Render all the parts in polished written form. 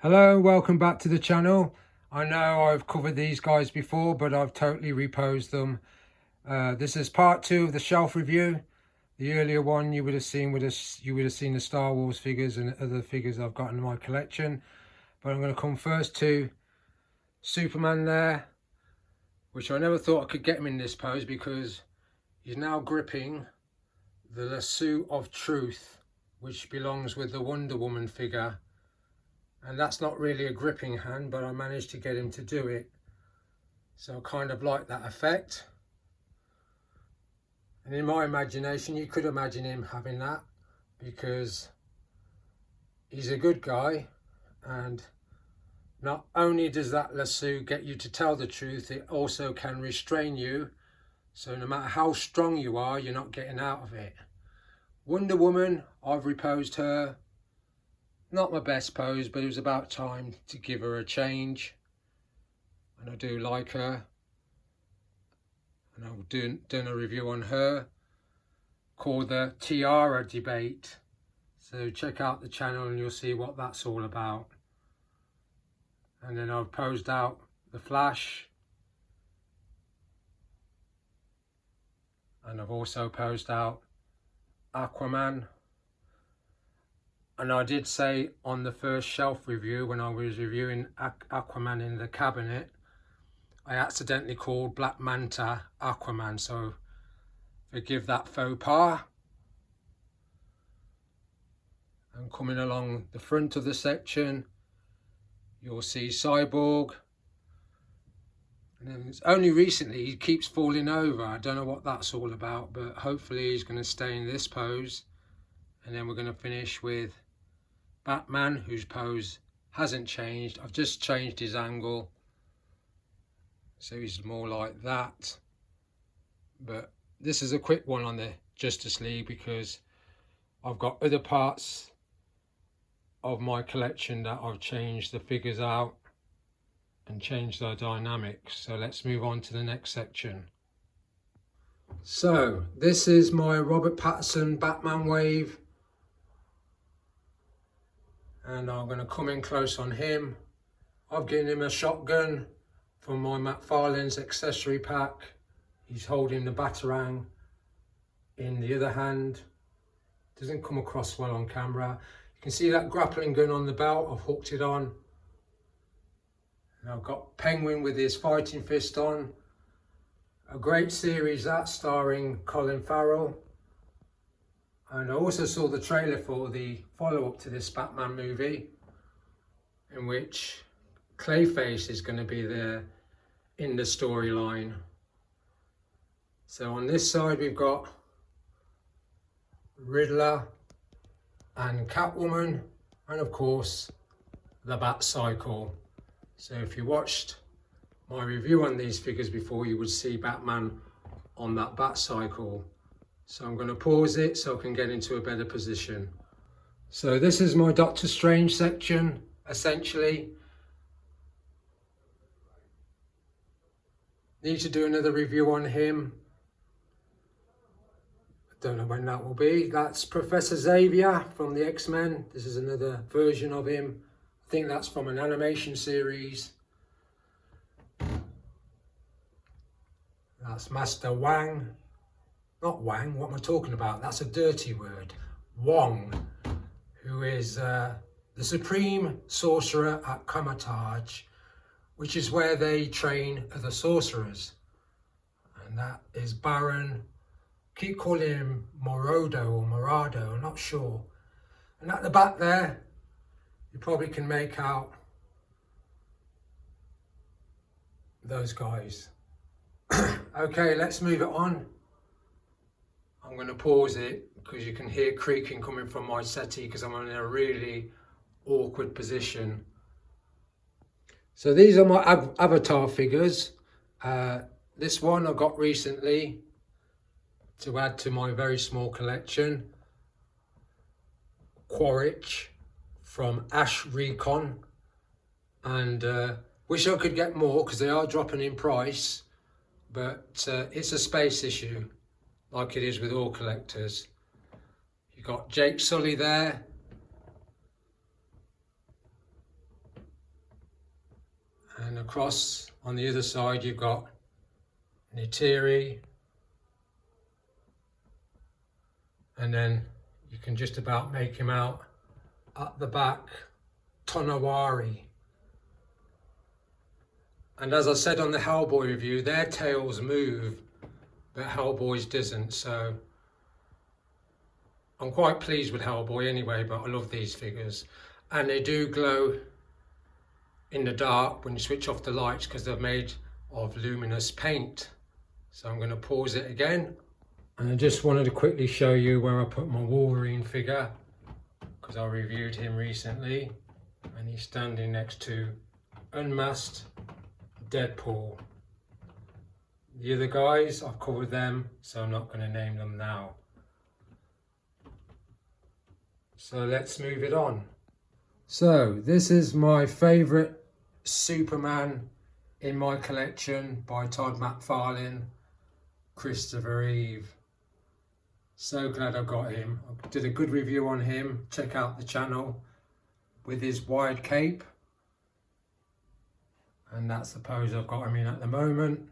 Hello, welcome back to the channel. I know I've covered these guys before, but I've totally reposed them. This is part 2 of the shelf review. The earlier one you would have seen the Star Wars figures and other figures I've got in my collection. But I'm going to come first to Superman there, which I never thought I could get him in this pose because he's now gripping the lasso of truth, which belongs with the Wonder Woman figure. And that's not really a gripping hand, but I managed to get him to do it. So I kind of like that effect. And in my imagination, you could imagine him having that because he's a good guy. And not only does that lasso get you to tell the truth, it also can restrain you. So no matter how strong you are, you're not getting out of it. Wonder Woman, I've reposed her. Not my best pose, but it was about time to give her a change. And I do like her. And I've done a review on her called the Tiara Debate. So check out the channel and you'll see what that's all about. And then I've posed out the Flash. And I've also posed out Aquaman. And I did say on the first shelf review, when I was reviewing Aquaman in the cabinet, I accidentally called Black Manta Aquaman, so forgive that faux pas. And coming along the front of the section, you'll see Cyborg. And then it's only recently he keeps falling over. I don't know what that's all about, but hopefully he's going to stay in this pose. And then we're going to finish with Batman, whose pose hasn't changed. I've just changed his angle, so he's more like that. But this is a quick one on the Justice League because I've got other parts of my collection that I've changed the figures out and changed their dynamics. So let's move on to the next section. So this is my Robert Pattinson Batman wave. And I'm going to come in close on him. I've given him a shotgun from my McFarlane's accessory pack. He's holding the Batarang in the other hand. Doesn't come across well on camera. You can see that grappling gun on the belt. I've hooked it on. And I've got Penguin with his fighting fist on. A great series that, starring Colin Farrell. And I also saw the trailer for the follow-up to this Batman movie, in which Clayface is going to be there in the storyline. So on this side we've got Riddler and Catwoman, and of course the Bat Cycle. So if you watched my review on these figures before, you would see Batman on that Bat Cycle. So I'm going to pause it so I can get into a better position. So this is my Doctor Strange section, essentially. Need to do another review on him. I don't know when that will be. That's Professor Xavier from the X-Men. This is another version of him. I think that's from an animation series. That's Master Wang. Not Wang, what am I talking about? That's a dirty word. Wong, who is the supreme sorcerer at Kamatage, which is where they train other sorcerers. And that is Baron, keep calling him Morodo or Morado, I'm not sure. And at the back there, you probably can make out those guys. Okay, let's move it on. I'm going to pause it because you can hear creaking coming from my settee because I'm in a really awkward position. So these are my avatar figures. This one I got recently to add to my very small collection. Quaritch from Ash Recon. And wish I could get more because they are dropping in price. But it's a space issue, like it is with all collectors. You've got Jake Sully there. And across on the other side you've got Neytiri, and then you can just about make him out at the back, Tonawari. And as I said on the Hellboy review, their tails move, but Hellboy's doesn't, so I'm quite pleased with Hellboy anyway, but I love these figures. And they do glow in the dark when you switch off the lights because they're made of luminous paint. So I'm going to pause it again. And I just wanted to quickly show you where I put my Wolverine figure, because I reviewed him recently, and he's standing next to unmasked Deadpool. The other guys, I've covered them, so I'm not going to name them now. So let's move it on. So this is my favourite Superman in my collection by Todd McFarlane, Christopher Reeve. So glad I got him. I did a good review on him. Check out the channel with his wide cape. And that's the pose I've got him in at the moment,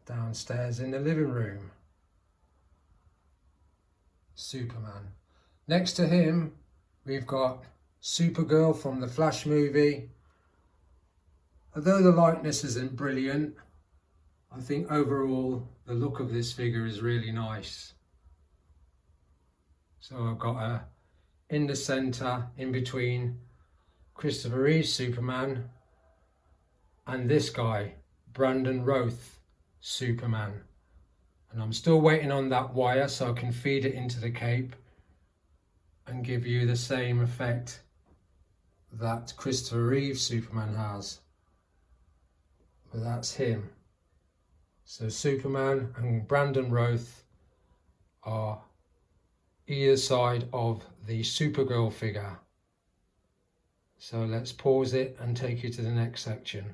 downstairs in the living room. Superman. Next to him, we've got Supergirl from the Flash movie. Although the likeness isn't brilliant, I think overall the look of this figure is really nice. So I've got her in the centre, in between Christopher Reeve's Superman and this guy, Brandon Roth Superman. And I'm still waiting on that wire so I can feed it into the cape and give you the same effect that Christopher Reeve Superman has. But that's him. So Superman and Brandon Roth are either side of the Supergirl figure. So let's pause it and take you to the next section.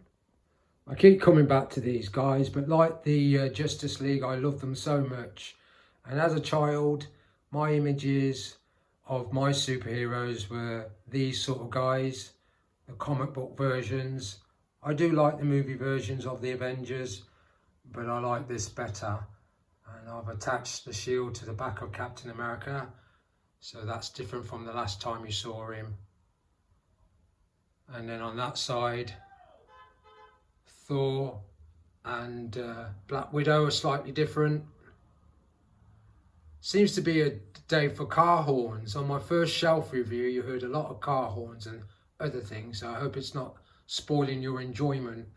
I keep coming back to these guys, but like the Justice League, I love them so much. And as a child, my images of my superheroes were these sort of guys, the comic book versions. I do like the movie versions of the Avengers, but I like this better. And I've attached the shield to the back of Captain America, so that's different from the last time you saw him. And then on that side, Thor and Black Widow are slightly different. Seems to be a day for car horns. On my first shelf review, you heard a lot of car horns and other things. So I hope it's not spoiling your enjoyment.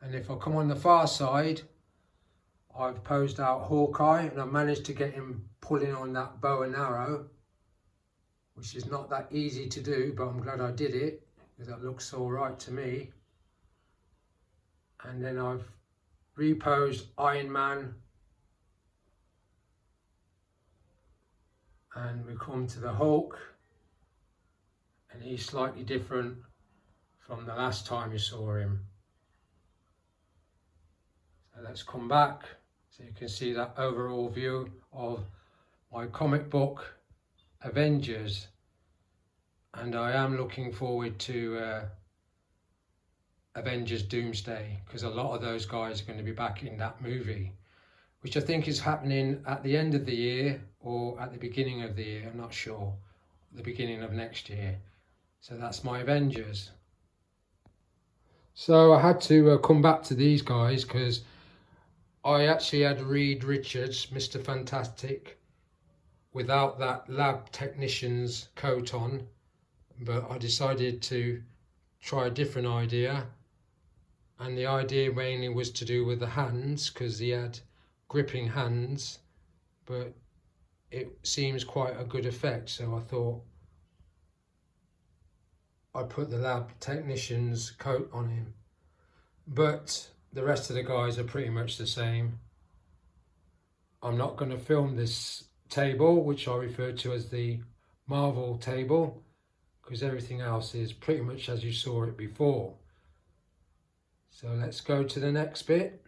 And if I come on the far side, I've posed out Hawkeye, and I've managed to get him pulling on that bow and arrow, which is not that easy to do, but I'm glad I did it, because that looks all right to me. And then I've reposed Iron Man, and we come to the Hulk, and he's slightly different from the last time you saw him. So let's come back so you can see that overall view of my comic book Avengers. And I am looking forward to Avengers Doomsday, because a lot of those guys are going to be back in that movie, which I think is happening at the end of the year or at the beginning of the year, I'm not sure, the beginning of next year. So that's my Avengers. So I had to come back to these guys because I actually had Reed Richards, Mr. Fantastic, without that lab technician's coat on, but I decided to try a different idea. And the idea mainly was to do with the hands, because he had gripping hands, but it seems quite a good effect. So I thought I'd put the lab technician's coat on him. But the rest of the guys are pretty much the same. I'm not going to film this table, which I refer to as the Marvel table, because everything else is pretty much as you saw it before. So let's go to the next bit.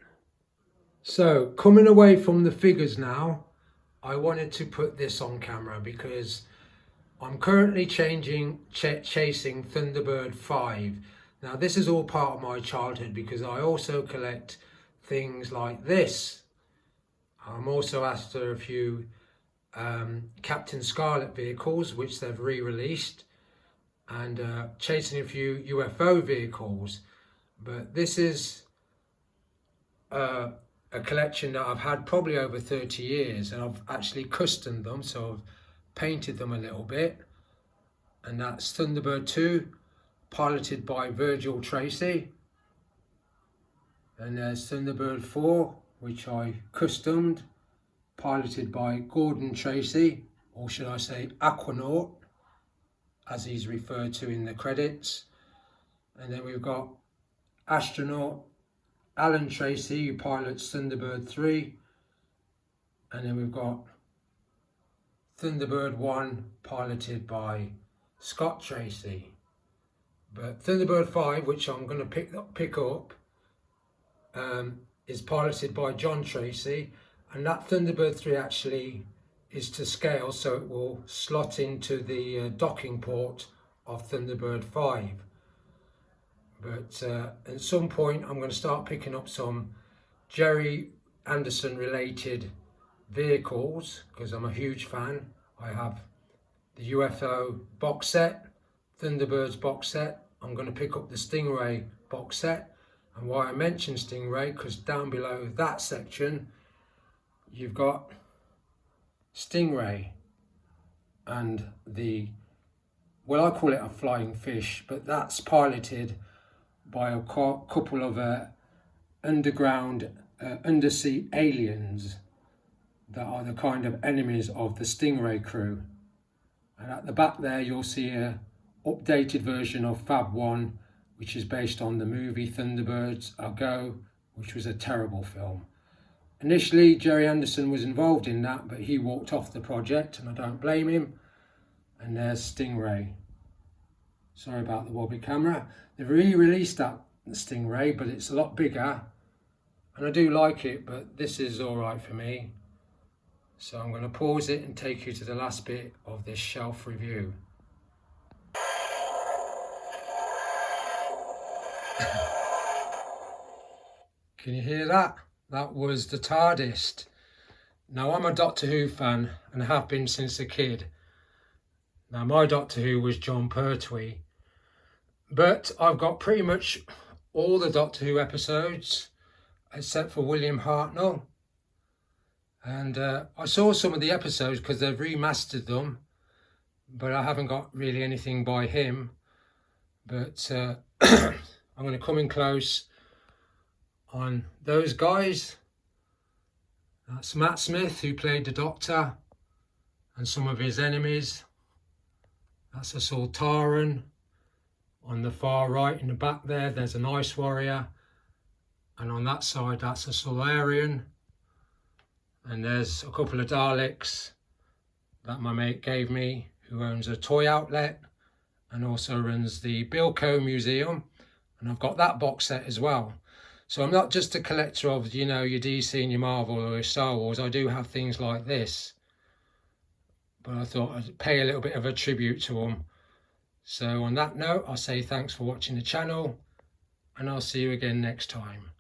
So coming away from the figures now, I wanted to put this on camera because I'm currently chasing Thunderbird 5. Now this is all part of my childhood because I also collect things like this. I'm also after a few Captain Scarlet vehicles which they've re-released, and chasing a few UFO vehicles. But this is a collection that I've had probably over 30 years, and I've actually customed them, so I've painted them a little bit. And that's Thunderbird 2, piloted by Virgil Tracy. And there's Thunderbird 4, which I customed, piloted by Gordon Tracy, or should I say Aquanaut, as he's referred to in the credits. And then we've got astronaut Alan Tracy, who pilots Thunderbird 3. And then we've got Thunderbird 1, piloted by Scott Tracy. But Thunderbird 5, which I'm going to pick up, is piloted by John Tracy, and that Thunderbird 3 actually is to scale, so it will slot into the docking port of Thunderbird 5. But at some point I'm going to start picking up some Jerry Anderson related vehicles because I'm a huge fan. I have the UFO box set, Thunderbirds box set. I'm going to pick up the Stingray box set. And why I mention Stingray, because down below that section you've got Stingray and the, well, I call it a flying fish, but that's piloted by a couple of underground undersea aliens that are the kind of enemies of the Stingray crew. And at the back there you'll see a updated version of Fab 1, which is based on the movie Thunderbirds A Go, which was a terrible film. Initially Jerry Anderson was involved in that, but he walked off the project, and I don't blame him. And there's Stingray. Sorry about the wobbly camera. They've re-released that Stingray, but it's a lot bigger, and I do like it, but this is alright for me. So I'm going to pause it and take you to the last bit of this shelf review. Can you hear that? That was the TARDIS. Now, I'm a Doctor Who fan and have been since a kid. Now, my Doctor Who was John Pertwee, but I've got pretty much all the Doctor Who episodes except for William Hartnell. And I saw some of the episodes because they've remastered them, but I haven't got really anything by him. But I'm going to come in close on those guys. That's Matt Smith, who played the Doctor, and some of his enemies. That's a Sultaran. On the far right in the back there, there's an Ice Warrior, and on that side that's a Solarian. And there's a couple of Daleks that my mate gave me, who owns a toy outlet and also runs the Bilko Museum, and I've got that box set as well. So I'm not just a collector of, you know, your DC and your Marvel or your Star Wars. I do have things like this, but I thought I'd pay a little bit of a tribute to them. So on that note, I'll say thanks for watching the channel, and I'll see you again next time.